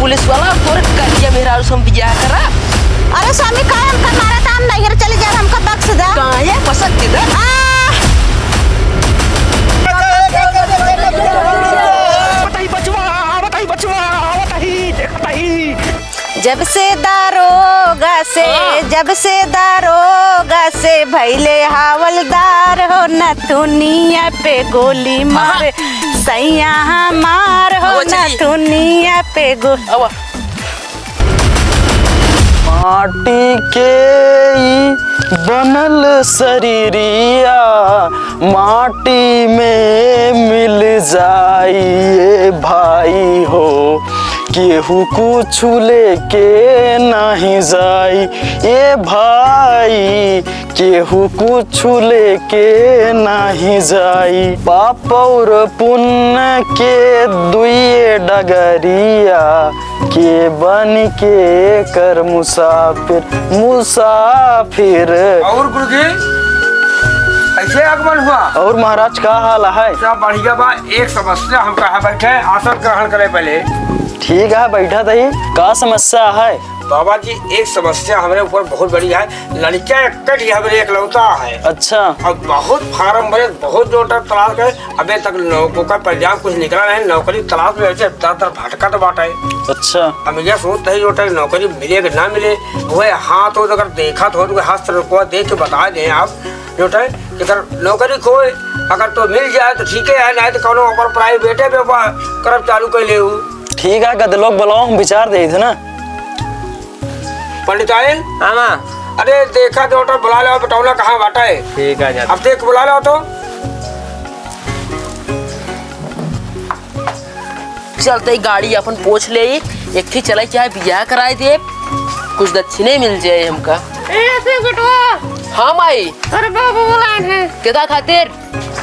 Police वाला तोर करिया मेरा हम बियाह करा। अरे स्वामी का हमका मारा था, हम नहीं चले जा, हमका बख्श दे। कहाँ है पसंद किधर? जब से दारोगा से भैले हवलदार हो, न दुनिया पे गोली मार सैया मार हो, न दुनिया पे माटी के बनल शरीरिया माटी में मिल जाइए भाई हो, केहू कुछ लेके नहीं जाई ए भाई, केहू कुछ लेके नहीं जाई। पाप और पुण्य के दुए डगरिया के बन के कर मुसाफिर मुसाफिर। और गुरुजी ऐसे आगमन हुआ? और महाराज का हाल है? सब बढ़िया बा। एक समस्या हम कहा बैठे, आसन ग्रहण करे पहले। ठीक है बैठा थी। का समस्या है? बाबा जी एक समस्या हमारे ऊपर बहुत बड़ी है। लड़का एक लौता है। अच्छा। अब बहुत फार्म भरे, बहुत जोटर तलाश करे, अबे तक नौकरी का परिणाम कुछ निकला नहीं। नौकरी तलाश में ऐसे दर भटका तो बात है। अच्छा। अब ये सोचते ही जोटर नौकरी मिले कि ना मिले, वह हाथ हो अगर देखा तो हाथ को देख के बता दें आप जोटर कि अगर नौकरी खोए अगर तो मिल जाए तो ठीक है, नहीं तो कौनो ऊपर प्राइवेटे करब चालू कर ले। ठीक है गद लोग बुलाओ, हम विचार दे थे ना। पंडित आयल? हाँ। अरे देखा डॉक्टर बुला लो, बटौला कहाँ बाटा है? ठीक है अब देख बुला लो तो। चलते गाड़ी अपन पोछ ले, एक थी चलाई चाहे बियाह कराए दे, कुछ दक्षिणे मिल जाए हमका। हाँ माई। अरे बाबू बुलान है केदा खातिर?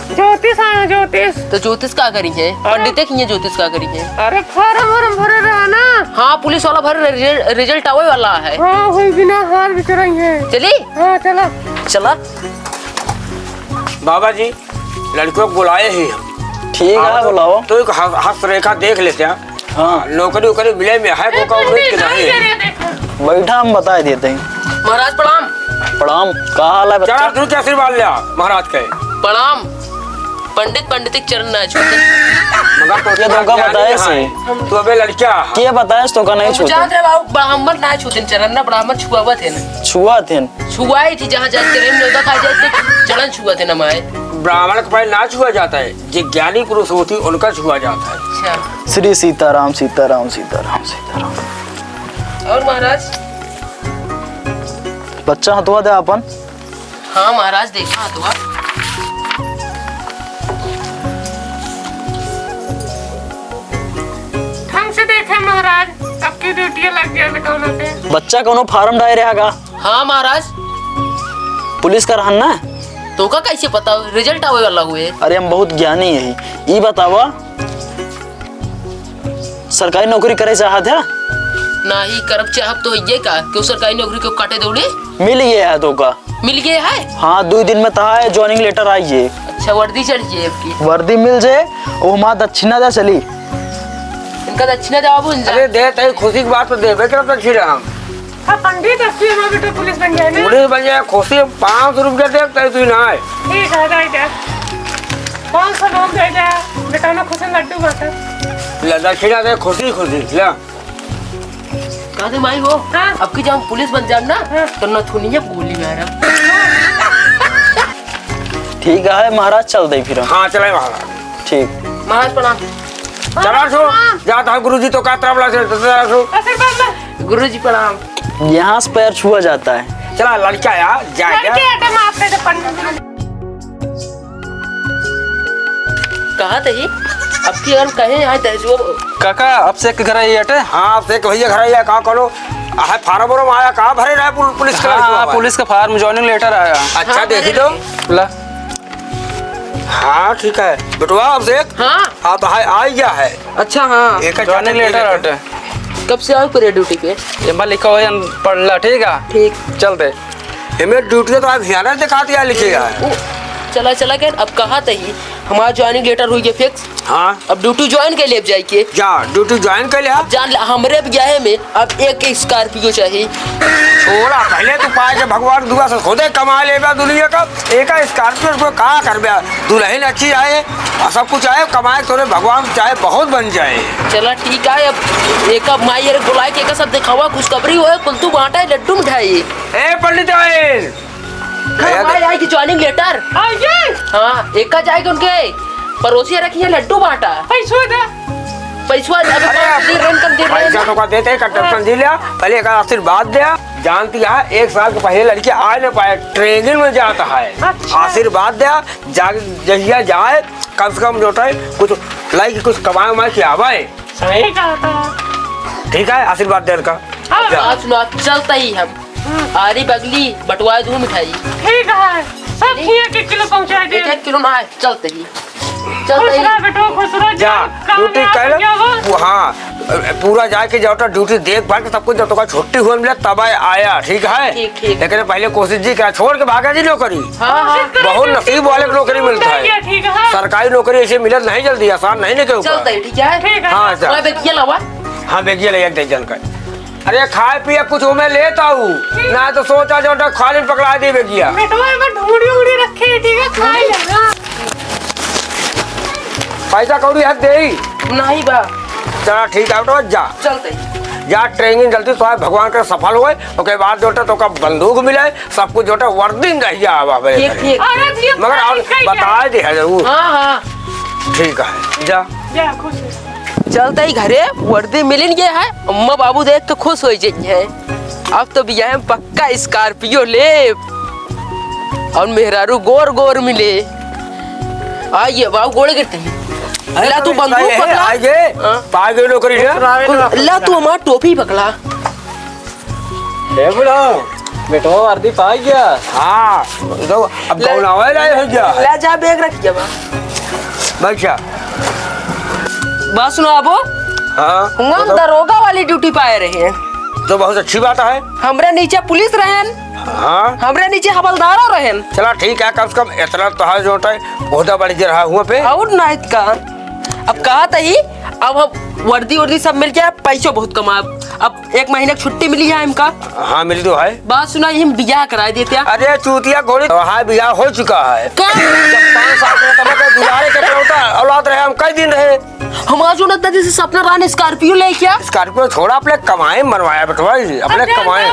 ज्योतिष आया ज्योतिष। तो ज्योतिष का करी है? पंडित की ज्योतिष का करी है? अरे फार्म भरे रहा ना। हाँ पुलिस वाला भर रिजल्ट आवे वाला है। हाँ हुई बिना हार बिक रही है। चली? हाँ चला चला। बाबा जी लड़कियों को बुलाए ही हम। ठीक है बुलाओ। तो एक हस्तरेखा देख लेते हैं। हाँ नौकरी उकरी मिले में है को बैठा, हम बता देते हैं। महाराज प्रणाम। प्रणाम। का हाल है बच्चा? चला तू क्या आशीर्वाद लिया महाराज के? प्रणाम। पंडित चरण ना छूटे। मगर तो ये धोखा बताए से तू अबे लड़किया क्या बताए तो का नहीं छूते? जान रे बाबू ब्राह्मण ना छूते चरण ना, ब्राह्मण छुआवा थे ना। छुआ थे? छुआई थी जहाँ जाते रे न्योता खा जाते चरण छुआ थे ना माए। ब्राह्मण का पैर ना छुआ जाता है, जो ज्ञानी पुरुष होती उनका छुआ जाता है। अच्छा। श्री सीताराम सीताराम सीताराम सीताराम। और महाराज बच्चा हथुआ दे अपन। हाँ महाराज देखा हथुआ। ढंग से देखे महाराज, सबकी ड्यूटी लग गया बिटौला पे। बच्चा कोनो फार्म डाले रहेगा? हाँ महाराज। पुलिस का रहन ना तो का कैसे पता रिजल्ट आवे वाला हुए? अरे हम बहुत ज्ञानी है। ये बतावा सरकारी नौकरी करे चाहत है? नहीं करब चाहब तो ये का क्यों सरकारी नौकरी को काटे दौड़े? मिल गया है तो का? मिल गया है? हाँ 2 दिन में तहा है, ज्वाइनिंग लेटर आई है। अच्छा वर्दी चढ़िए आपकी? वर्दी मिल जाए और वहाँ दक्षिणा दे चली। इनका दक्षिणा जवाब। अरे दे तई खुशी की बात तो देवे के दक्षिणा हम। हाँ पंडित अस्सी में बेटा पुलिस बन गया ना। पुलिस बन जाए खुशी 500 रुपया देता है तू ना है। ठीक है दे दे 500 लोग दे दे बेटा ना खुशी लड्डू बाटा। ले दक्षिणा दे खुशी खुशी ले। कहाँ से माई हो? हाँ? अब की जब पुलिस बन जाए ना तो न थुनिया गोली मारा। ठीक है महाराज चल दे फिर। हाँ चले महाराज। ठीक। महाराज प्रणाम। चला सो जाता है गुरुजी तो का तरफ से चला सो। गुरुजी प्रणाम। यहाँ से पैर छुआ जाता है। चला लड़का यार जा जा। कहा थे अब की अगर कहे यहाँ तहजो काका अब से घर आई हटे? हाँ आपसे भैया घर आया कहाँ करो है फार्म वार्म आया कहाँ भरे रहा पुलिस का? हाँ पुलिस का फार्म ज्वाइनिंग लेटर आया। अच्छा देखी दो ला। हाँ ठीक है बेटवा आपसे। हाँ हाँ तो आ गया है। अच्छा हाँ एक ज्वाइनिंग लेटर हटे। कब से आओ पर ड्यूटी पे? ये लिखा हुआ पढ़ ला। ठीक है ठीक चलते। हमें ड्यूटी तो आप ध्यान दिखाती है लिखेगा। चला चला गया। अब कहा तही हमारा ज्वाइनिंग लेटर हुई है फिक्स। हाँ अब ड्यूटी ज्वाइन कर ले जाए के जा ड्यूटी ज्वाइन कर लिया। जान हमरे ब्याह में अब एक स्कॉर्पियो चाहिए। छोड़ा पहले तू पाए के भगवान दुआ से खुदे कमा ले दुनिया का एक स्कॉर्पियो को कहा कर बया। दुल्हन अच्छी आए और सब कुछ आए कमाए तोरे भगवान चाहे बहुत बन जाए। चला ठीक है। अब एक माई अरे बुलाए के सब दिखावा खुशखबरी हो कुलतू बांटा लड्डू मिठाई। ए पंडित आई की ज्वाइनिंग लेटर। हाँ एक का जाएगा उनके पड़ोसी रखी है लड्डू बांटा। पैसा दे पैसा पैसा तो का देते टेंशन जी लिया पहले एक आशीर्वाद दिया। जानती है 1 साल के पहले लड़की आ नहीं पाए ट्रेनिंग में जाता है। अच्छा। आशीर्वाद दिया जहिया जाए कम से कम जो है कुछ लाइक कुछ कमाए उमाए के आवाए। सही कहा था। ठीक है आशीर्वाद देने का। सुना चलता ही हम आरी बगली बटवाए दूँ मिठाई। ठीक है सब 1 किलो पहुंचा दे। 1 किलो ना है चलते ही खुश रह बेटो खुश रह जा ड्यूटी कर। हाँ पूरा जाके जाओ ड्यूटी देख भाल के सब कुछ जब तो छुट्टी हुआ मिला तब आया। ठीक है ठीक। लेकिन पहले कोशिश जी करा छोड़ के भागा जी नौकरी। हाँ बहुत नसीब वाले को नौकरी मिलता है। सरकारी नौकरी ऐसे मिलत नहीं जल्दी आसान नहीं निकल। चलता ही ठीक है। हाँ लावा। हाँ बेगिए ले एक जन का। अरे खाए पिए कुछ मैं लेता हूँ ना तो सोचा जो खाली पकड़ा दी बेगिया। बेटवा में ढूंढी उड़ी रखे ठीक है खाई लेना। पैसा कौड़ी हद दे नहीं बा। चला ठीक है तो जा चलते ही जा ट्रेनिंग जल्दी तो भगवान का सफल हुए उसके बाद जो तो का बंदूक मिले सब कुछ जो वर्दी रही ठीक। मगर और बता दे जरूर। हाँ ठीक है जा जा खुश चलते ही घरे वर्दी मिलन गया है। अम्मा बाबू देख तो खुश हो जाइए। अब तो बिया में पक्का स्कॉर्पियो ले और मेहरारू गोर गोर मिले। आइए बाबू गोड़े गिरते हैं। ला तू बंदूक पकड़ा। आगे पागे नौकरी ला तू हमारा टोपी पकड़ा। बेटो वर्दी पा गया। हाँ तो अब कौन आवे ला जा बैग रख जा बच्चा। बात सुनो अब हाँ हम दरोगा वाली ड्यूटी पाए रहे हैं। तो बहुत अच्छी बात है। हमरे नीचे पुलिस रहन। हाँ हमरे नीचे हवलदार रहन। चला ठीक है कम से कम इतना तो है जो बहुत बड़ी रहा हुआ पे और नाइट का अब कहा तही अब हम वर्दी सब मिल जाए पैसों बहुत कमा। अब 1 महीने की छुट्टी मिली है इनका। हाँ मिली तो है। बात सुना हम बियाह करा देते हैं। अरे चूतिया घोड़ी हाँ बियाह हो चुका है। क्या? जब 5 साल के तब दुलारे के होता औलाद रहे हम कई दिन रहे। हमारा जो लगता जैसे सपना रान स्कॉर्पियो ले क्या स्कॉर्पियो छोड़ा अपने कमाए मनवाया बेटवा अपने कमाए।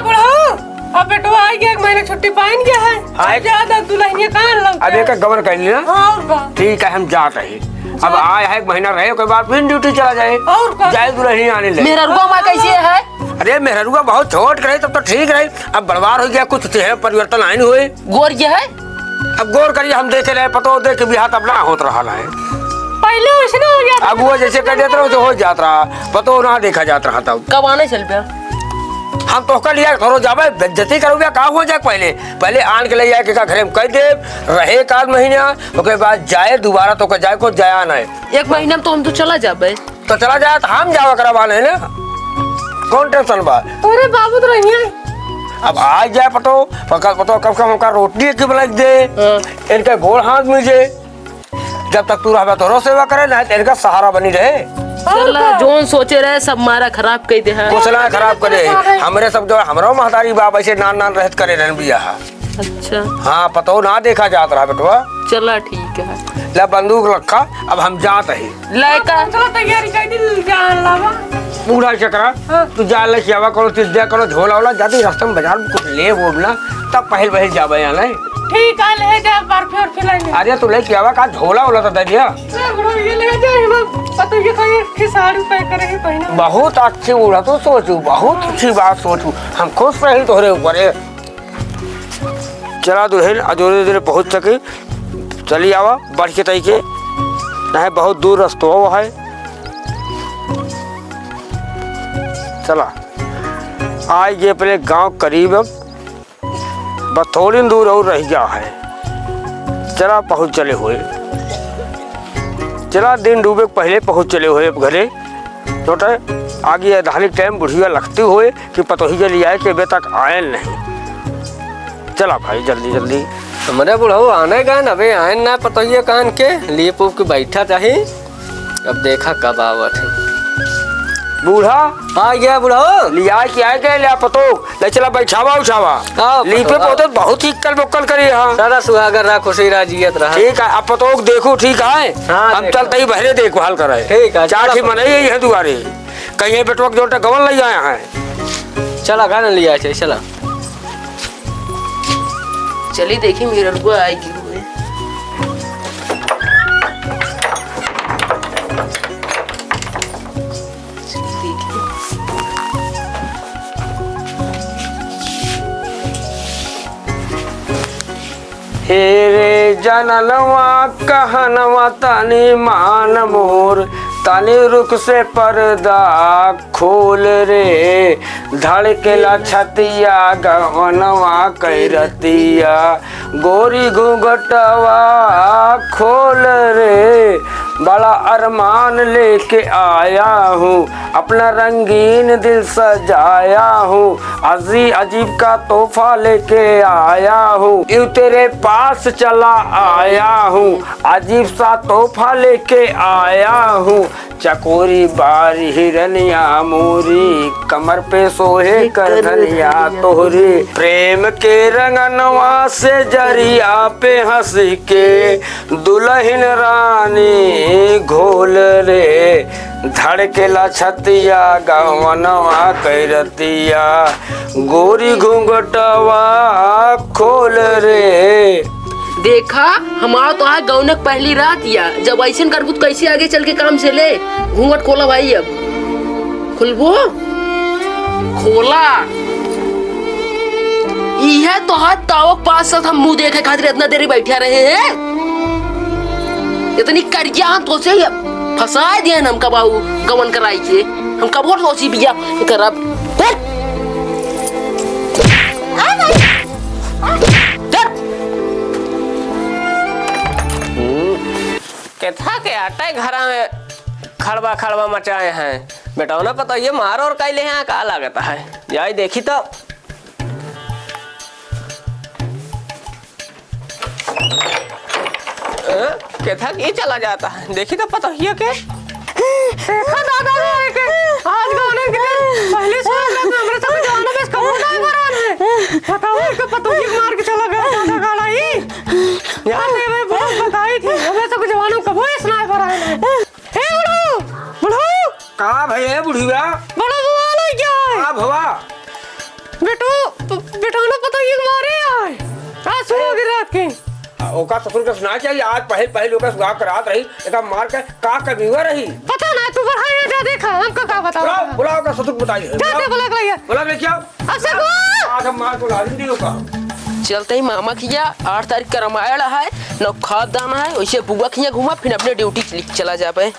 अब बेटवा आ गया 1 महीने छुट्टी पाइन गया है। ज्यादा दुल्हनिया कहां लग। अब एक गवर कर लिया। और का ठीक है हम जाते हैं। अब आए है 1 महीना रहे उसके बाद फिर ड्यूटी चला जाए। और का जाए दुल्हन आने ले। मेरा रुआ माँ कैसे है? अरे मेहरुआ बहुत छोट रहे तब तो ठीक रहे। अब बड़वार हो गया कुछ चेहरे परिवर्तन आए नहीं हुए। गोर ये है। अब गौर करिए हम देखे रहे पतो देख भी हाथ अपना होत रहा है। पहले उसने हो गया। अब वो जैसे कर देते रहो तो हो जाता रहा पतो ना देखा जाता रहा था। कब आने चल पे हम तो कर लिया थोड़ा जावे बेइज्जती करोगे कहाँ हो जाए पहले आन के ले जाए के घरे में कह दे रहे 1 महीना उसके बाद जाए दोबारा तो कर जाए को जाया ना 1 महीना में तो हम तो चला जाबे। तो चला जाए तो हम जावा करवाने ना कौन टेंशन बा। अरे बाबू तो नहीं है। अब आज जाए पतो कब कम हमका रोटी की बना दे इनके गोड़ हाथ मिल जाए। जब तक तू रहा तो सेवा करे ना इनका सहारा बनी रहे। चला जोन सोचे रहे सब मारा खराब कह दे है। कुछ खराब करे हमरे सब जो हमारा महतारी बाप ऐसे नान रहत करे रहन बिया। अच्छा हाँ पतो ना देखा जात रहा बेटवा। चला ठीक है। ले बंदूक रखा अब हम जाते ही लायका चलो तैयारी कर दी जान लावा। पूरा चक्रा तू जा ले सेवा करो तिजदे करो झोला वोला जाती रास्ते में बाजार में कुछ ले बोलना तब पहल जाबे यहाँ ले। ठीक है ले जा बर्फी और खिलाएंगे। अरे तू ले सेवा का झोला वोला तो दे दिया। ये ले जा हम पता ये कोई साड़ी पैक करेंगे पहना। बहुत अच्छी उड़ा तो सोचू बहुत अच्छी बात सोचू हम खुश रही तोहरे ऊपर। चला दुल्हन अजोरे दिन पहुँच सके चली आवा बढ़ के तई के नहीं बहुत दूर रास्ता वो है। चला आज ये अपने गांव करीब बस थोड़ी दूर और रह गया है। चला पहुँच चले हुए चला दिन डूबे पहले पहुँच चले हुए घरे छोटे आगे आधानिक टाइम बुढ़िया लगती हुए कि पतो ही जल्दी आए कि अभी तक आए नहीं। चला भाई जल्दी जल्दी हमारे बुढ़ऊ आने गए अबे आए ना पता ही कान के लीप उप के बैठा चाही। अब देखा कब आवत है। बूढ़ा आ गया बुढ़ऊ। लिया क्या है लिया पतो ले चला बैठावा उठावा हाँ, लीपे पतो, पोते बहुत ही कल बक्कल करी हाँ सारा सुहागर रहा खुशी रहा जियत रहा। ठीक है अब पतो देखो ठीक है हाँ, हम देखो। चलते ही बहरे देखभाल करे ठीक है, चार चलो। ही मनाई है दुआरे कहीं बेटवा के जोटा गवन ले आया है। चला गाना लिया चाहिए चला। चलिए देखिए मेरे को आएगी हुए। हे रे जनलवा कहनवा तनी मान मोर तनी रुख से पर्दा खोल रे धड़केला छतिया गवनवा कैरतिया गोरी घूंघटवा खोल रे बड़ा अरमान लेके आया हूँ अपना रंगीन दिल सजाया हूँ अजीब का तोहफा लेके आया हूँ यूं तेरे पास चला आया हूँ अजीब सा तोहफा लेके आया हूँ चकोरी बारी हिरनिया मोरी कमर पे सोहे कर धनिया तोहरी प्रेम के रंगनवा से जरिया पे हंस के दुल्हन रानी घोल रे धड़केला छतिया गवनवा कैरतिया गोरी घूंघटवा खोल रे। देखा हमारा तो है गौनक पहली रात या जब ऐसे करबू तो कैसे आगे चल के काम चले। घूंघट खोला भाई अब खुलबो खोला यह तो हाथ तावक पास साथ हम मुंह देखे खातिर इतना देरी बैठा रहे हैं। इतनी करिया तो से फंसा दिया हम कब आऊ गवन कराई के हम कब और सोची बिया करब कैथा के आटा घरा में खड़बा खड़बा मचाए हैं बेटा ना पता ये मार और कैले हैं का लागता है जाई देखी तो कैथा ये चला जाता है देखी तो पता ही के देखा दादा रे के आज गाने के दिन पहले से हमरे सब जवानों में इसका मुंडा ही भरा है। बताओ इसको पतंगी मार के चला गया दादा गाड़ा ही यार ये मैं बहुत बताई थी हमें सब जवानों का वो स्नाइपर आया है। ए बुढ़ऊ बुढ़ऊ कहाँ भाई है बुढ़िया बड़ा बवाल है क्या है कहाँ भवा बेटो ना पतंगी मारे आए आज सुबह की रात की ओका ससुर के सुना चाहिए आज पहले पहले लोग सुहा करात रही एक मार के का कभी हुआ रही पता ना तू बढ़ाया जा देखा हमको क्या बताओ बुलाओ का ससुर बताइए जाते बुला के लाइए बुला ले क्या अब से आज हम मार को लाजिम दियो का चलते ही मामा खिया 8 तारीख का रामायण है न खाद दाना है वैसे बुआ खिया घुमा फिर अपने ड्यूटी चला जा पाए।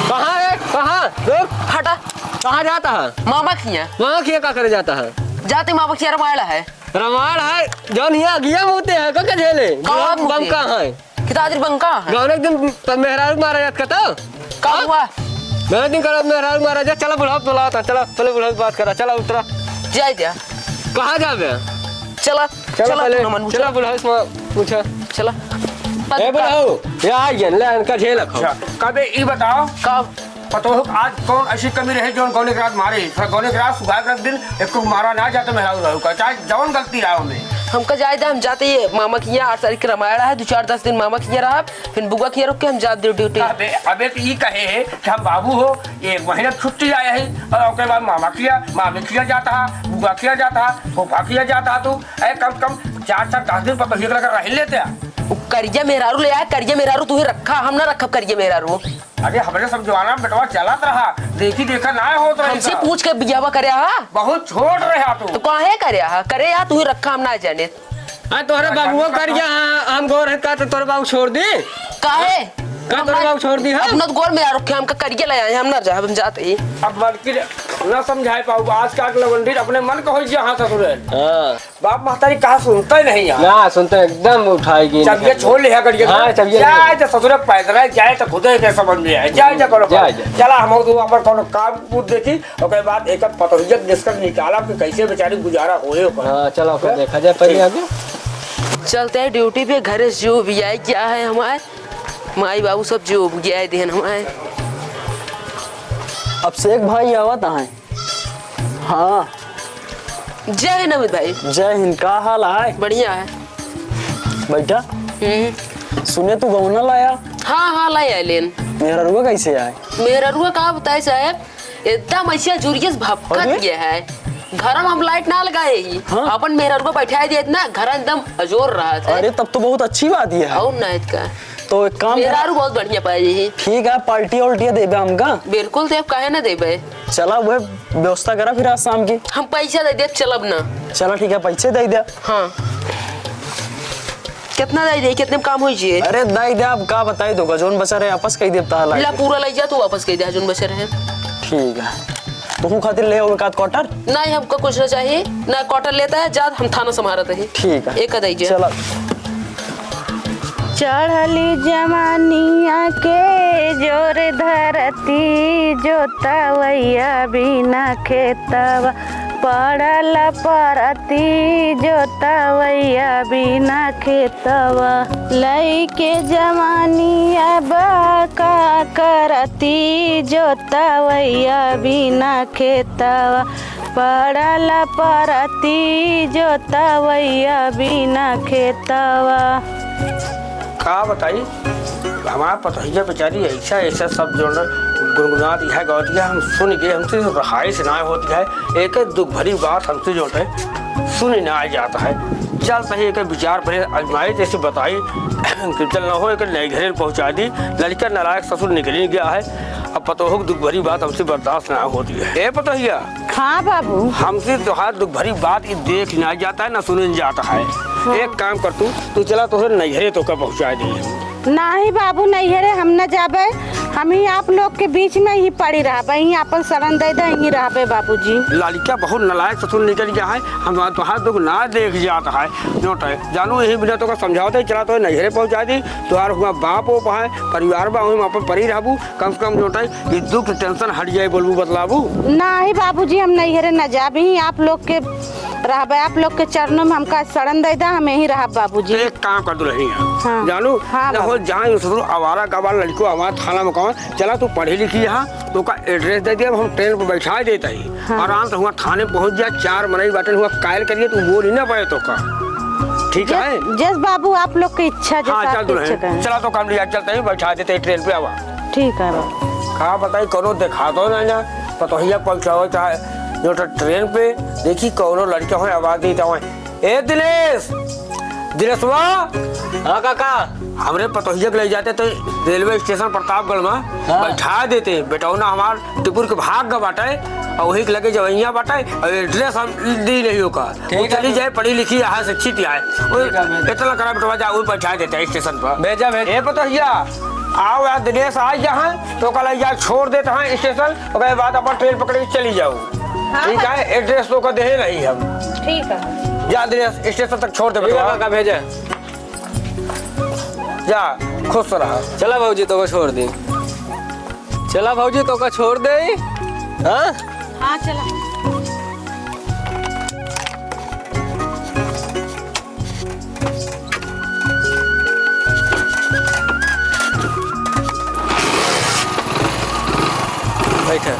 कहाँ है कहाँ रुक हटा कहाँ जाता है मामा खिया वहाँ किया क्या करे जाता है जाते मामा खिया रामायण है रामायण है जौन यहाँ गिया मुते हैं का झेले कहाँ मुते? बम कहाँ है कितादिर बंका है गाँव एक दिन मेहरारू मारा जात का तो का हुआ मेरा दिन करो मेहरारू मारा जा चला बुढ़ा बुला था चला पहले बुढ़ा बात करा चला उतरा जाए दिया कहाँ जाबे चला चला पहले नमन चला बुढ़ा इसमें पूछा चला ए बुढ़ाओ ये आ गया ले इनका झेल खाओ कबे ई बताओ कब पतो आज कौन ऐसी कमी रहे जो गौने के रात मारे गौने के रात सुबह के दिन एक को मारा ना जाता मेहरारू रहू का चाहे जवन गलती रहा हमें हमका जाए हम जाते ही मामा की 8 तारीख का रामायण है 2-4-10 दिन मामा की रहा फिर बुआ की रुक के हम जाते ड्यूटी। अबे तो ये कहे है कि हम बाबू हो 1 महीना छुट्टी आया है और उसके बाद मामा किया जाता है बुआ किया जाता है फूफा किया जाता है तो कम कम 4-10 दिन पतो कर रह लेते हैं करिया मेहरारू ले आया करिया मेहरारू तू ही रखा हम ना रखा करिया मेहरारू। अरे हमारे सब जवाना बेटवा चलत रहा देखी देखा ना हो तो हमसे पूछ के बियावा करे हा बहुत छोट रहा तो काहे करे हा तू ही रखा हम ना जाने तोहरे बाबू कर गया हम गोर का तो तोरे बाबू छोड़ दी काहे का तोरे बाबू छोड़ दी है अपना गोर में रखे हमका करिया ले आए हम ना जा हम जाते ही अब बल्कि ना समझाए पाऊ आज का लवंडी अपने मन को हो जहाँ ससुर हाँ बाप महतारी कहा सुनता ही नहीं यार ना सुनते एकदम उठाएगी जब ये छोड़ लिया करिए हाँ, जब ये जाए तो ससुर पैदल जाए तो खुद के समझ में आए जाए करो जाए। चला हम तो अपन कोनो काम पूछ देखी और बाद एक पतोहियत डिस्कस निकाला कि कैसे बेचारी गुजारा होए ओकर हाँ चलो फिर देखा जाए पहले आगे। चलते हैं ड्यूटी पे, घर से जो भी आए क्या है हमारे माई बाबू सब जो गया है देन हमारे। अब शेख भाई आवत है। हाँ जय हिंद अमित भाई। जय हिंद, का हाल है? बढ़िया है। बैठा। सुने तू गौना लाया? हाँ लाया लेन। मेरा रुआ कैसे आए? मेरा रुआ कहा बताए साहब, एकदम ऐसा जुरियस भपकत गया है। घर में हम लाइट ना लगाए ही हाँ? अपन मेरा रुआ बैठा दिया ना, घर एकदम अजोर रहा था। अरे तब तो बहुत अच्छी बात ये है। और नाइट का तो एक काम मेरा कर। बहुत बढ़िया पाए। ठीक है, पार्टी उल्टी देबे हमका। बिल्कुल देव काहे ना देबे। चला वह व्यवस्था करा फिर आज शाम की। हम पैसा दे दे चलब ना। चला ठीक है, पैसे दे दे। हाँ कितना दे दे, कितने में काम हो जाए? अरे दे दे, अब का बताई दो जोन बचा रहे वापस कही देता ला पूरा ले जा, तू वापस कह दे जोन बचे रहे। ठीक है, तुम खातिर ले आओ एक क्वार्टर। नहीं हमको कुछ ना चाहिए ना, क्वार्टर लेता है जा, हम थाना संभालते हैं। ठीक है, एक दे चला। चढ़ली जमानिया के जोर धरती जोतवैया बिना खेतवा पड़ल परती जोतवैया बिना खेतवा लइके जवानिया बाका करती जोतवैया बिना खेतवा पड़ल परती जोतवैया बिना खेतवा। का बताई हमारा पतोहिया बेचारी ऐसा ऐसा सब जो गुनगुनाती है गौती है, हम सुन के हमसे रहाइश ना होती है। एक दुख भरी बात हमसे जो है सुन ना आ जाता है। चल सही एक विचार पर आजमाई जैसे बताई कि चल ना हो एक नई घर पहुँचा दी, लड़का नालायक ससुर निकल गया है। अब पतोह दुख भरी बात हमसे बर्दाश्त ना होती है। ए पतोहिया, हाँ बाबू, हमसे त्योहार दुख भरी बात ये देख ना जाता है ना सुन जाता है। हाँ। एक काम कर तू चला तो नैहरे तो का पहुँचा दी। नहीं बाबू नैहरे हम न जाबे, हम ही आप लोग के बीच में ही पड़ी रहबे, ही अपन शरण दे दे ही रहबे बाबूजी। लड़का बहुत नालायक ससुर निकल गया है, हम तुहार दुख ना देख जाता है। नोट है जानू यही बिना तो का समझाते चला तो नैहरे पहुँचा दी। तुहार हुआ बाप हो पाए परिवार बा हम अपन परी रहबू, कम से कम नोट है कि दुख टेंशन हट जाए बोलबू बतलाबू। नहीं बाबूजी हम नैहरे न जाबे, ही आप लोग के रहबे, आप लोग के चरणों में हमका शरण दे दा, हम यही रहब बाबूजी। एक काम कर दो रही हाँ। जानू हाँ जहाँ ससुर आवारा गवार लड़को हमारे थाना में कौन चला तू पढ़ी लिखी यहाँ तो का एड्रेस दे दिया, हम ट्रेन पर बैठा देता ही। हाँ। आराम से हुआ थाने पहुँच जा, 4 मनई बाटन हुआ कायल करिए तू बोल ही ना पाए तो का। ठीक है जस बाबू आप लोग की इच्छा हाँ चल तू चला तो काम लिया चलते ही बैठा देते ट्रेन पे। आवा ठीक है बाबू। कहा बताई करो देखा दो ना पतोहिया पहुँचाओ चाहे जो ट्रेन पे देखी कौनो लड़का हो आवाज देता हूँ, ए दिनेश दिनेशवा। हाँ काका, हमरे पतोहिया के ले जाते तो रेलवे स्टेशन प्रतापगढ़ में बैठा देते। बेटौना हमार टिपुर के भाग का बाटे और वही के लगे जवैया बाटे और एड्रेस हम दी नहीं होगा। वो चली जाए पढ़ी लिखी यहाँ शिक्षित है, इतना करा बेटवा जा वही बैठा देते हैं स्टेशन पर। भेजा भेज। ए पतोहिया आओ यार दिनेश आ यहाँ तो कल जा छोड़ देते हैं स्टेशन, और बाद अपन ट्रेन पकड़ के चली जाओ। ठीक है, एड्रेस तो का दे नहीं हम। ठीक है जा दिनेश स्टेशन तक छोड़ दे काका भेजा। जा खुश रहा। चला भाऊजी तो को छोड़ दी, चला भाऊजी तो को छोड़ दे। हाँ हाँ चला। बैठा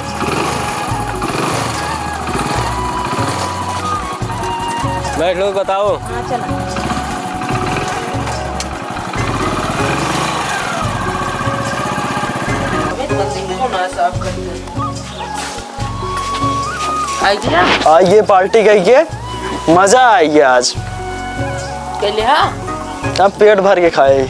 बैठ लो, बताओ। हाँ चला। आइए पार्टी कहिए, मजा आइए आज। अब पेट भर के खाए।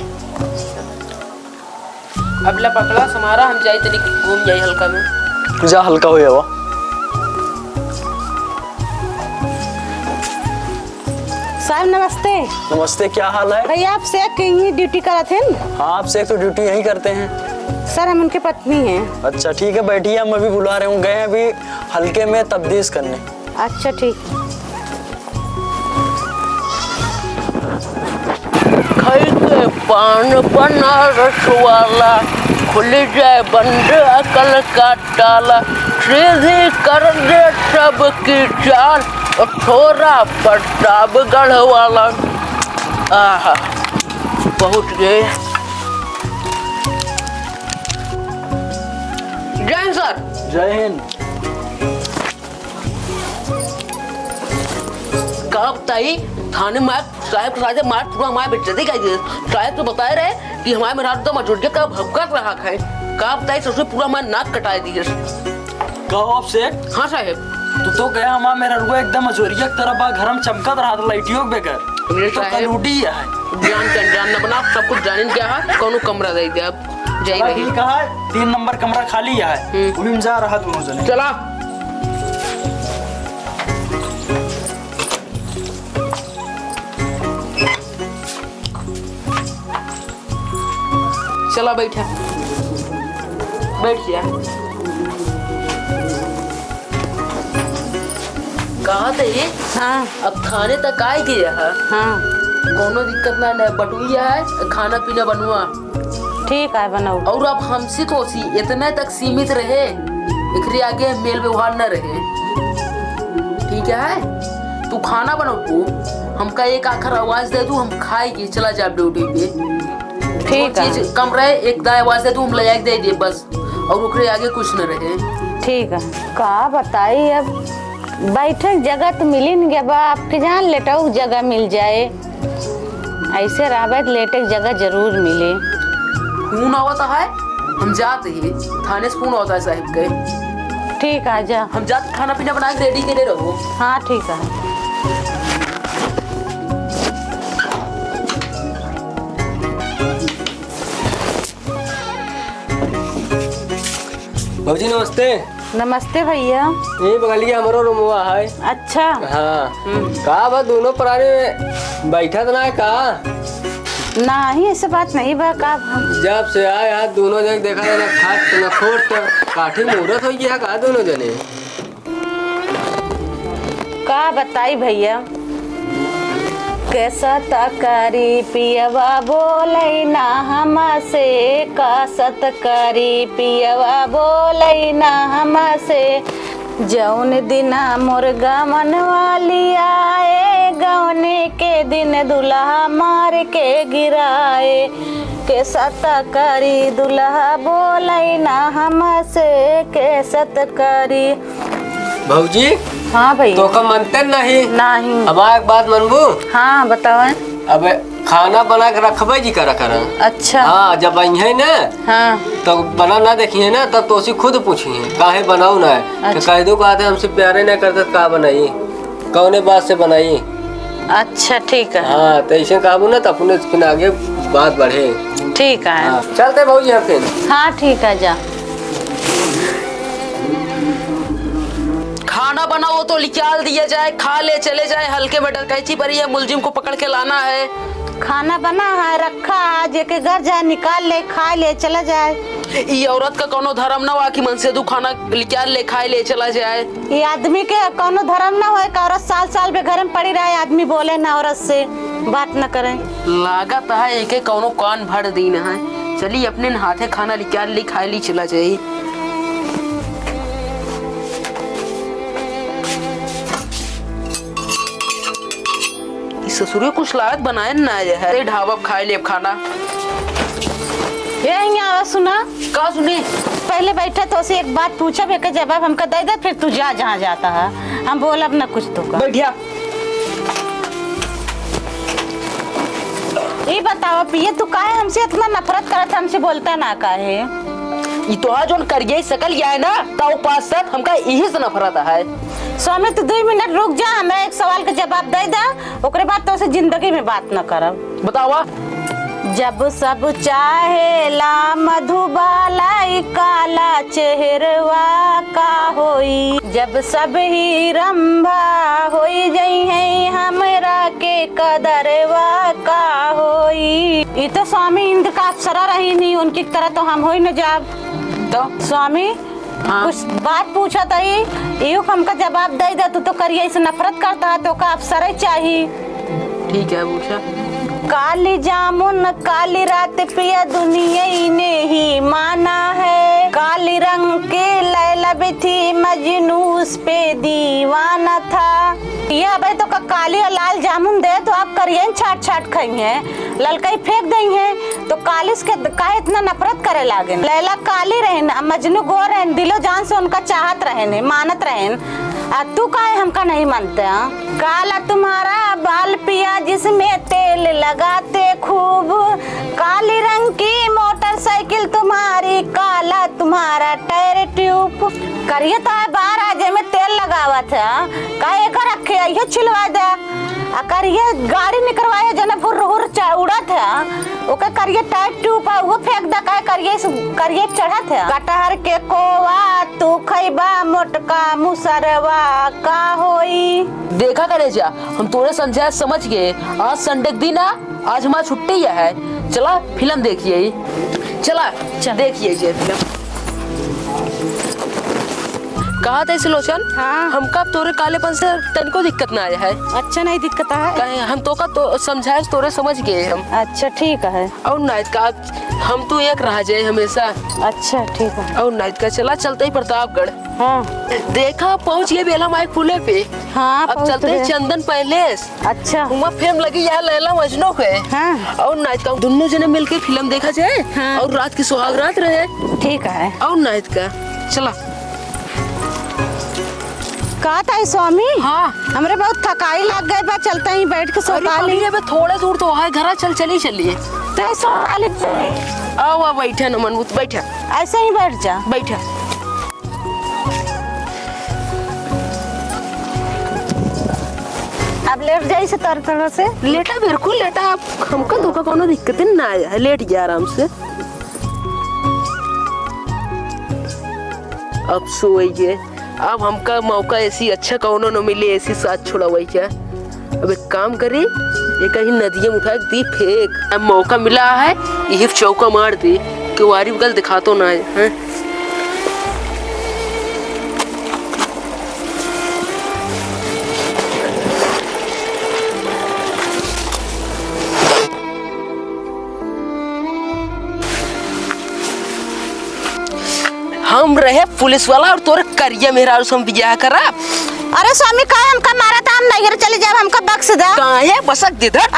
अबला पकड़ा समारा हम जाए तनी घूम जाए हल्का में। जा हल्का हो जावा। साहब नमस्ते। नमस्ते, क्या हाल है? भैया आप से कहीं ड्यूटी करत हैं? हाँ, आप से तो ड्यूटी यहीं करते हैं। सर हम उनकी पत्नी हैं। अच्छा ठीक है, बैठिए, हम अभी बुला रहे हूँ। गए हैं अभी हल्के में तब्दील करने। अच्छा ठीक है। खाई के पान बनारस वाला, खुल जाए बंद अकल का ताला, सीधी कर दे सबकी चाल, और थोड़ा प्रतापगढ़ वाला। आहा, पहुंच गए। जय हिंद सर। जय हिंद। कहा बताइए, थाने में साहब के साथ मार पूरा हमारे बेइज्जती कर दी। साहब तो बता रहे कि हमारे मेरा तो मजूरियत का भभका रहा है। कहा बताइए, सबसे पूरा हमारा नाक कटा दिए। कहो आपसे। हाँ साहब। तो गया हमारा मेरा रुआ एकदम अजोरिया की तरफ घरम चमकत रहा था लाइटियों बेकर। तो कल उठी है जान का जान न बना, सब कुछ जानिन क्या है, कौन कमरा दे दे। अब जाई रही कहा 3 नंबर कमरा खाली है, वो भी जा रहा दोनों जने। चला चला, बैठा बैठ जा। कहा थे ये? हाँ अब थाने तक आए गया है। हाँ कोनो दिक्कत ना है, बटुइया है, खाना पीना बनवा। ठीक है बनाओ। और अब हमसे तो इतने तक सीमित रहे, एकरे आगे मेल व्यवहार न रहे। ठीक है, तू खाना बनाओ, हमका एक आखिर आवाज दे दू, हम खाएगी, चला जा ड्यूटी पे। ठीक है। चीज कम रहे, एक दाएं आवाज दे दू, हम ले दे दिए बस, और ओकरे आगे कुछ न रहे। ठीक है। का बताई, अब बैठक जगह तो मिली नहीं गया, आपके जहाँ लेटाऊ जगह मिल जाए, ऐसे रहा लेटे जगह जरूर मिले। फोन आवता है, हम जाते ही थाने से फोन आता है साहब के। ठीक है, जा हम जाते खाना पीना बना के रेडी करे रहो। हाँ ठीक है। भौजी नमस्ते। नमस्ते भैया। यही बगलिया हमारो रूमवा है। अच्छा। हाँ कहा बा दोनों प्राणी में बैठा ना है कहा? नहीं ऐसे बात नहीं बा का। जब से आए हाथ दोनों जन देखा ना खाट ना खोट काठी मुहूर्त हो गया कहा दोनों जने। का बताई भैया, कैसा तकरी पियवा बोले ना हमसे, का सतकरी पियवा बोले ना हमसे, जौन दिना मुर्गा मन वाली आए, गौने के दिन दुल्हा मार के गिराए, कैसा तकरी दुल्हा बोले ना हमसे, कैसा तकरी। भौजी हाँ भैया। तो का मनते नहीं? नहीं। हमारा एक बात मनबू? हाँ बताओ। अब खाना बना के रखबे जी करा कर। अच्छा। हाँ जब आई ना हाँ तो बना ना देखिए ना तब तो उसी खुद पूछिए काहे बनाऊ ना है। अच्छा। तो कह दो कहते हमसे प्यारे ना करते का बनाई, कौने बात से बनाई। अच्छा ठीक है। हाँ तो ऐसे काबू ना तो अपने फिर आगे बात बढ़े। ठीक है। हाँ, चलते भौजी हम फिर। हाँ ठीक है, जा। खाना बनाओ तो निकाल दिया जाए, खा ले चले जाए, हल्के में डरकैची पड़ी है, मुलजिम को पकड़ के लाना है। खाना बना है, रखा है, जेके घर जाए निकाल ले, खा ले, चला जाए। ये औरत का कोनो धर्म ना हुआ कि मन से तू खाना निकाल ले, खाए ले, चला जाए। ये आदमी के कोनो धर्म ना हो, औरत साल साल पे घर में पड़ी रहे, आदमी बोले ना औरत से बात न करे। लागत है एक कोनो कान भर दीन है। चलिए अपने हाथे खाना निकाल ली, खाए ली, चला जाए। ससुरे कुछ लागत बनाए ना है, ढाबा खाए ले खाना। ये आवाज सुना। का सुनी? पहले बैठा तो उसे एक बात पूछा, बेके जवाब हमका दे दे, फिर तू जा जहाँ जाता है, हम बोल अब न कुछ तो का। बैठिया। ये बताओ पिए, तू काहे हमसे इतना नफरत करत, हमसे बोलता ना काहे? ये तो आज जोन करिए सकल गया है ना, ताऊ पास साथ हमका यही से नफरत है। स्वामी तू 2 मिनट रुक जा, हमें एक सवाल का जवाब दे दा, ओकरे बाद तो उसे जिंदगी में बात न करब। बतावा। जब सब चाहे ला मधुबाला, काला चेहरवा का होई होई। जब सब ही रंभा होई जई है हमरा के कदरवा का होई। ये तो स्वामी इंद्र का अप्सरा रही नहीं, उनकी तरह तो हम होई न जाब। तो स्वामी कुछ बात पूछा तई, यो हमका जवाब दे दे। तू तो करिए से नफरत करता है, तो का अप्सरा चाहिए। ठीक है पूछा। काली जामुन काली रात पिया दुनिया ने ही माना है। काली रंग के लैला भी थी मजनू उस पे दीवाना था। ये अब तो काली और लाल जामुन दे तो आप करिए छाट छाट खाएंगे, ललकाई फेंक देंगे। तो काली के काहे इतना नफरत करे लागे। लैला काली रहन, मजनू गोर रहन, दिलो जान से उनका चाहत रहन, मानत रहन। तू काहे हमका नहीं मानते? काला तुम्हारा बाल पिया जिसमें तेल लगाते खूब। काली रंग की मोटरसाइकिल तुम्हारी, काला तुम्हारा टायर ट्यूब। करिए तो बाहर आजे में तेल लगावा था, काहे का रखे ये छिलवा दे। करिए गाड़ी निकलवाए जने फुर उड़ा था, ओके करिए टायर ट्यूब वो फेंक दा। करिए चढ़ा था। कटहर के कोवा तू खैबा मोटका मुसरवा का होई। देखा करे जा, हम तोरे समझा समझ गए। आज संडे के दिन आज हमारा छुट्टी है। चला फिल्म देखिए। चला देखिए ये फिल्म। कहा था लोचन? हाँ। हमका तोरे कालेपन से तनको दिक्कत ना आया है। अच्छा नहीं दिक्कत है। हम तो का तो समझाए तोरे समझ गए हम। अच्छा ठीक है। और नाइट का हम तो एक रह जाए हमेशा। अच्छा ठीक है। और नाइट का चला चलते ही प्रतापगढ़। हाँ देखा पहुंच गए बेला माइक पुले पे। हाँ अब चलते हैं चंदन पैलेस। अच्छा वहाँ फिल्म लगी यार लैला मजनू है। हाँ। और नाइट का दोनों जने मिलके फिल्म देखा जाए। हाँ। और रात की सुहाग रात रहे। ठीक है। और नाइट का चला। कहा था स्वामी? हाँ हमरे बहुत थकाई लग गए बा, चलते ही बैठ के सोता ली। थोड़ा दूर तो है घर, चलिए। तो सोता ली। आओ बैठा न मनमूत बैठा। ऐसे ही बैठ जा। बैठा। अब लेट जाइए से तरह से। लेटा बिल्कुल लेटा। आप हमका धोखा कोनो दिक्कत ना आया है। लेट गया आराम से। अब सोइए। अब हमका मौका ऐसी अच्छा कौनो न मिले, ऐसी साथ छोड़ावाई क्या। अब एक काम करी, ये कहीं नदिया में उठा दी फेंक। अब मौका मिला है, ये चौका मार दी कि वारी बगल दिखा तो ना है। हम रहे पुलिस वाला और तोरे करिया मेरा हम बियाह करा। अरे स्वामी का हमका मारा था, हम नहीं चले जाए, हमका बख्श दे। काहे बसक दे दर।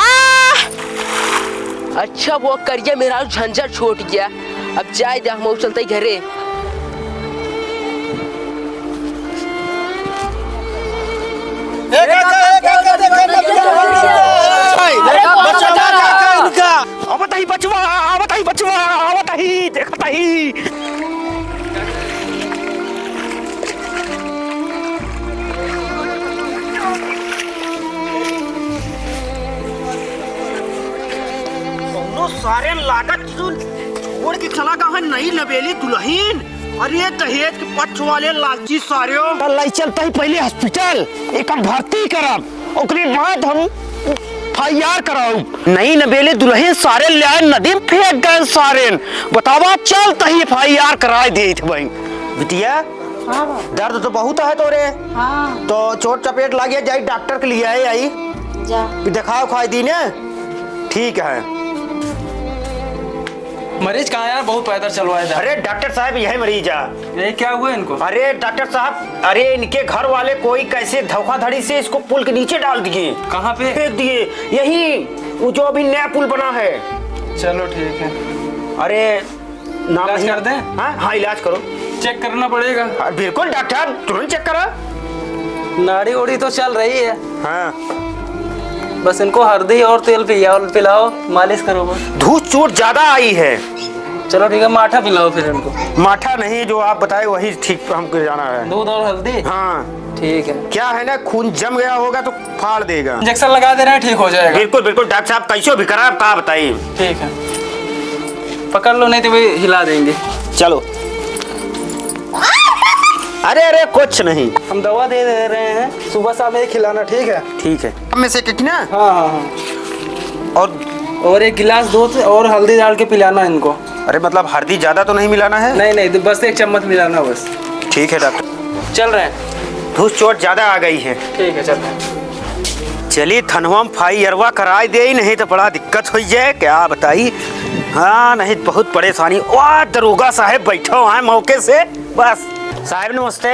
अच्छा वो करिया मेरा झंझट छोड़ गया। अब जाए दे, हम चलते घरे। सारे लागत छोड़ के चला कहा नहीं नवेली दुल्हन। अरे दहेज के पक्ष वाले लालची सारे लाई चलता ही पहले हॉस्पिटल एक भर्ती करब, ओकरे बाद हम FIR कराऊ। नहीं नवेली दुल्हन सारे ले नदी में फेंक गए सारे। बतावा चलता ही FIR कराए दे थे भाई। बिटिया दर्द तो बहुत है तोरे। हाँ। तो चोट चपेट लगे जाई डॉक्टर के लिए आई जा दिखाओ खाई दी ने। ठीक है। मरीज कहाँ यार, बहुत पैदल चलवाए। अरे डॉक्टर साहब यही मरीज है। ये क्या हुआ इनको? अरे डॉक्टर साहब, अरे इनके घर वाले कोई कैसे धोखाधड़ी से इसको पुल के नीचे डाल दिए। कहाँ पे? फेंक दिए यही, वो जो अभी नया पुल बना है। चलो ठीक है। अरे नाम इलाज नहीं कर दें? हाँ इलाज करो। चेक करना पड़ेगा। बिल्कुल डॉक्टर, तुरंत चेक करा। नाड़ी उड़ी तो चल रही है। हाँ बस इनको हल्दी और तेल पिलाओ, मालिश करो बस। धूस चोट ज्यादा आई है। चलो ठीक है, माठा पिलाओ फिर इनको। माठा नहीं, जो आप बताए वही ठीक हमको जाना है। दूध और हल्दी। हाँ ठीक है। क्या है ना, खून जम गया होगा तो फाड़ देगा। इंजेक्शन लगा दे रहे हैं, ठीक हो जाएगा। बिल्कुल बिल्कुल डॉक्टर साहब, कैसे भी करा आप कहा बताइए। ठीक है, पकड़ लो नहीं तो भी हिला देंगे। चलो अरे अरे कुछ नहीं। हम दवा दे रहे हैं, सुबह शाम एक खिलाना, ठीक है? ठीक है, अब में से कितना? हाँ हाँ हाँ। और एक गिलास दूध और हल्दी डाल के पिलाना इनको। अरे मतलब हल्दी ज्यादा तो नहीं मिलाना है? नहीं नहीं, बस 1 चम्मच मिलाना बस। ठीक है डॉक्टर। चल रहे हैं। धूस चोट ज्यादा आ गई है। ठीक है, चल। चलिए थनवा में फाइयरवा कराई दे, नहीं तो बड़ा दिक्कत हो जाए, क्या बताई। हाँ नहीं बहुत परेशानी। वाह दरोगा साहब बैठो हैं मौके से। बस साहब नमस्ते।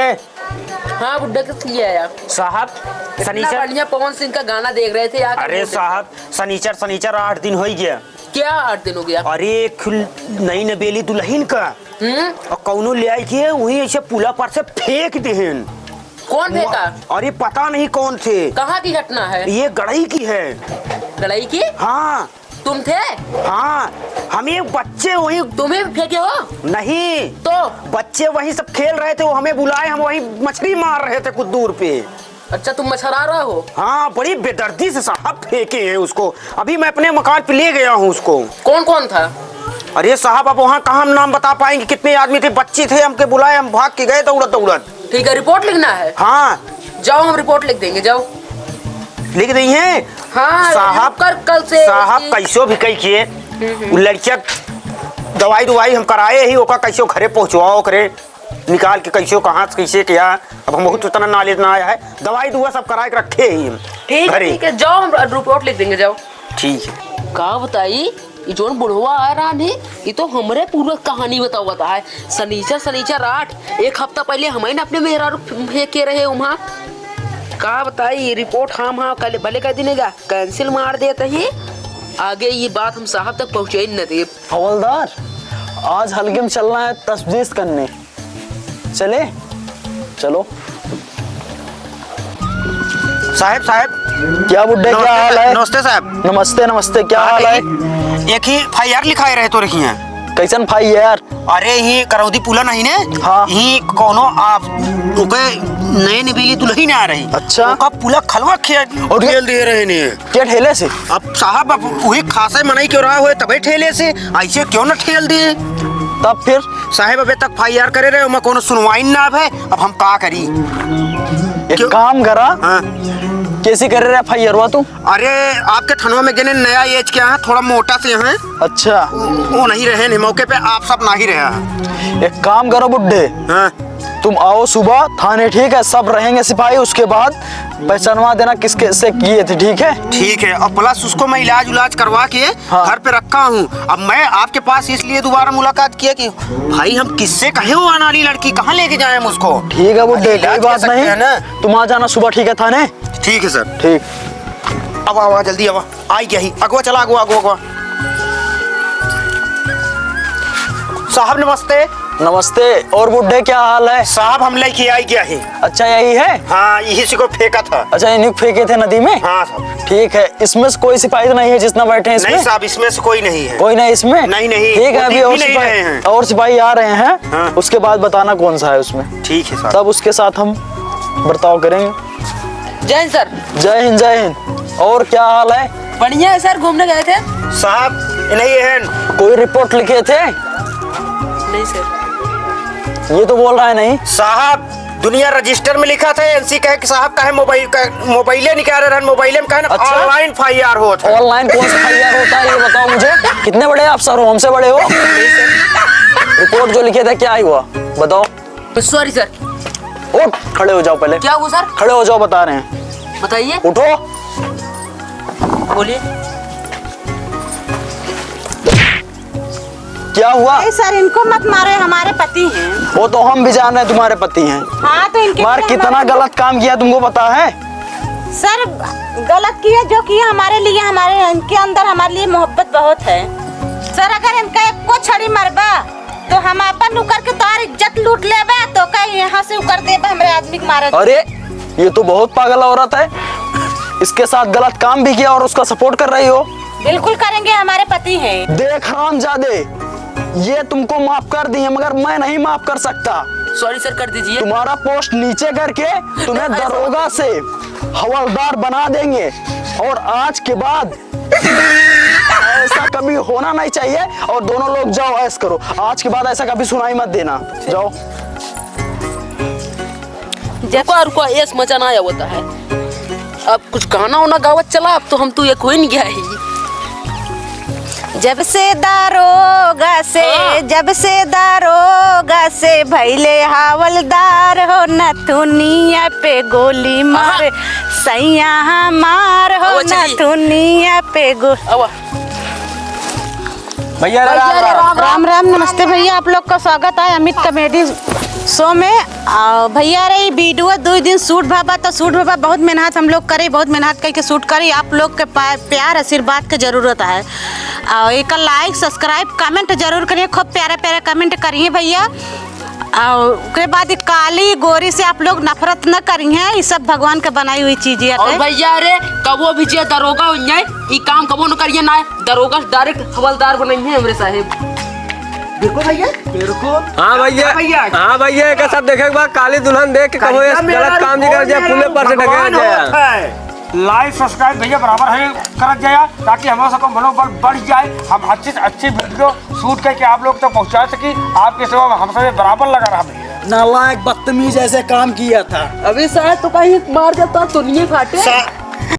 हाँ बुड्ढा किस लिए आया? साहब इतना सनीचर। बढ़िया पवन सिंह का गाना देख रहे थे यार। अरे साहब सनीचर 8 दिन हो गया। क्या 8 दिन हो गया? अरे नई नबेली दुल्हन का और कौनो ले आई के वही ऐसे पुला पर से फेंक देहन। कौन फेंका? अरे पता नहीं कौन थे। कहाँ की घटना है? ये गढ़ई की है। लड़ाई की? हाँ तुम थे? हाँ हम एक बच्चे वही। तुम्हें फेंके हो? नहीं तो बच्चे वही सब खेल रहे थे, वो हमें बुलाए, हम वही मछली मार रहे थे कुछ दूर पे। अच्छा तुम मछरा रहा हो? हाँ बड़ी बेदर्दी से साहब फेंके हैं उसको। अभी मैं अपने मकान पे ले गया हूँ उसको। कौन कौन था? अरे साहब अब वहाँ कहाँ हम नाम बता पाएंगे, कितने आदमी थे, बच्चे थे, हमके बुलाए, हम भाग के गए दौड़त दौड़त। ठीक है, रिपोर्ट लिखना है? हाँ जाओ हम रिपोर्ट लिख देंगे, जाओ। लिख दी है। हाँ साहब कर कल से साहब कैसो भी कही किए लड़किया दवाई हम कराए ही, ओका कैसे घरे पहुँचवाओ करे निकाल के, कैसे कहाँ से कैसे किया। अब हम बहुत उतना नॉलेज ना आया है, दवाई दुआ सब करा के रखे ही हम। ठीक है, जाओ हम रिपोर्ट लिख देंगे, जाओ। ठीक है। का बताई ये जोन बुढ़वा आ रहा है, ये तो हमरे पूरा कहानी बताता है। सनीचर 8 एक हफ्ता पहले हमें अपने मेहरारू फेंके रहे वहाँ। का बताई रिपोर्ट हाँ कल भले कर देगा, कैंसिल मार देते ही आगे ये बात हम साहब तक पहुँचे न दे। हवलदार आज हल्के में चलना है तफ्तीश करने, चले? चलो। साहब क्या बुड्ढे क्या हाल है? नमस्ते साहब। नमस्ते नमस्ते, क्या हाल है? एक ही फाइयर लिखाए रहे तो रखी हैं। कैसन फाई यार? अरे ही करौदी पुला नहीं ने। हाँ। ही कोनो आप ओके नए नबीली दुल्हन आ रही। अच्छा। ओका पुला खलवा खेल दे रहे ने। क्या ठेले से? अब साहब अब वही खासा मनाई क्यों रहा हो तबे ठेले से ऐसे क्यों न ठेल दिए। तब फिर साहब अबे तक फाइयर करे रहे, मैं कोनो सुनवाई ना है। अब हम का करी? एक काम करा। हाँ। कैसे कर रहे फाइयरवा तू? अरे आपके थनवा में गिने नया एज क्या है, थोड़ा मोटा से हैं। अच्छा वो नहीं रहे ने मौके पे, आप सब नहीं रहे। एक काम करो बुड्ढे, हाँ। तुम आओ सुबह थाने, ठीक है? सब रहेंगे सिपाही, उसके बाद पहचानवा देना किसके से किए थे, ठीक है? ठीक है। और प्लस उसको मैं इलाज करवा के हाँ। घर पे रखा हूँ। अब मैं आपके पास इसलिए दोबारा मुलाकात किया कि भाई हम किससे कहे वो आने वाली लड़की कहाँ लेके जाए हम उसको। ठीक है बुड्ढे, इलाज कोई कर बात सकते नहीं, हैं ना? तुम आ जाना सुबह, ठीक है थाने? ठीक है सर। ठीक। अब आवा जल्दी आवा, आई क्या ही अगवा चला अगवा। साहब नमस्ते। नमस्ते। और बुड्ढे क्या हाल है? साहब हम लेके आई क्या ही। अच्छा यही है? हाँ यही से को फेंका था। अच्छा इन्हीं को फेंके थे नदी में? हाँ साहब। ठीक है, इसमें से कोई सिपाही तो नहीं है जितना बैठे हैं इसमें? नहीं साहब इसमें से कोई नहीं है। कोई नहीं इसमें? नहीं। ठीक है, अभी और सिपाही आ रहे हैं। हाँ। उसके बाद बताना कौन सा है उसमें। ठीक है साहब। तब उसके साथ हम बर्ताव करेंगे। जय हिंद सर। जय हिंद जय हिंद। और क्या हाल है? बढ़िया है सर, घूमने गए थे? साहब नहीं है। कोई रिपोर्ट लिखे थे? नहीं सर। ये तो बोल रहा है नहीं। साहब दुनिया रजिस्टर में लिखा था, एनसी कहे कि साहब का है मोबाइले निकाल रहे, मोबाइले में कहे अच्छा? ऑनलाइन फाइयर होता है। ऑनलाइन कौन सा फाइयर होता है ये बताओ मुझे। कितने बड़े अफसर हो, हमसे बड़े हो? रिपोर्ट जो लिखे थे क्या हुआ बताओ। Sorry sir. उठ खड़े हो जाओ पहले। क्या हुआ सर? खड़े हो जाओ, बता रहे हैं। बताइए। उठो। बोलिए। क्या हुआ? नहीं सर, इनको मत मारे, हमारे पति हैं। वो तो हम भी जान रहे हैं तुम्हारे पति हैं। हाँ तो इनके मार कितना गलत काम किया तुमको पता है? सर गलत किया जो किया हमारे लिए, हमारे इनके अंदर हमारे लिए मोहब्बत बहुत है सर। अगर इनका एक को छड़ी मरबा तो हम अपन उकर के तार इज्जत लूट लेबे, तो कहीं यहाँ से उकर देबे हमरे आदमी के मारे। अरे ये तो बहुत पागल औरत है, इसके साथ गलत काम भी किया और उसका सपोर्ट कर रही हो। बिल्कुल करेंगे, हमारे पति हैं। देख हरामजादे, ये तुमको माफ कर दी है मगर मैं नहीं माफ कर सकता। सॉरी सर, कर दीजिए। तुम्हारा पोस्ट नीचे करके तुम्हें दरोगा से हवलदार बना देंगे और आज के बाद ऐसा कभी होना नहीं चाहिए। और दोनों लोग जाओ ऐश करो, आज के बाद ऐसा कभी सुनाई मत देना। जाओ। रुको रुको ऐस मचा ना आया होता है। अब कुछ गाना वाना गावत चला, अब तो हम तो ये कोई नहीं गया है। जब से दारोगा से भैले हवलदार हो नथुनिया पे गोली मार सैया मार हो आवा चलिए। नथुनिया पे अब भैया राम राम। नमस्ते भैया, आप लोग का स्वागत है अमित कॉमेडी शो में। भैया रे वीडियो 2 दिन शूट भाबा तो शूट भाबा बहुत मेहनत हम लोग करे, बहुत मेहनत करके शूट करी। आप लोग के प्यार आशीर्वाद के जरूरत है। एक लाइक सब्सक्राइब कमेंट जरूर करिए, खूब प्यारा प्यारा कमेंट करिए भैया। उसके बाद काली गोरी से आप लोग नफरत न करिए, ये सब भगवान के बनाई हुई चीजें है। और भैया रे कबो भी जे दरोगा हो जाए ई काम कबो न करिए ना, दरोगा डायरेक्ट हवलदार बनाइए हमरे साहेब। बिल्कुल भैया, बिल्कुल। हाँ भैया, हाँ भैया एक सब देखे के बाद काली दुल्हन देख के कहो ये गलत काम नहीं कर जाए, पुले पर से ढकेल जाए। लाइक सब्सक्राइब भैया बराबर है कर जाए, ताकि हम सबका मनोबल बढ़ जाए, हम अच्छी से अच्छी वीडियो शूट करके आप लोग तक पहुंचा सकी। आपके सेवा में हम सब बराबर लगा रहा भैया। नालायक बदतमीज ऐसे काम किया था। अभी शायद तो कहीं मार जाता तो नहीं फाटे।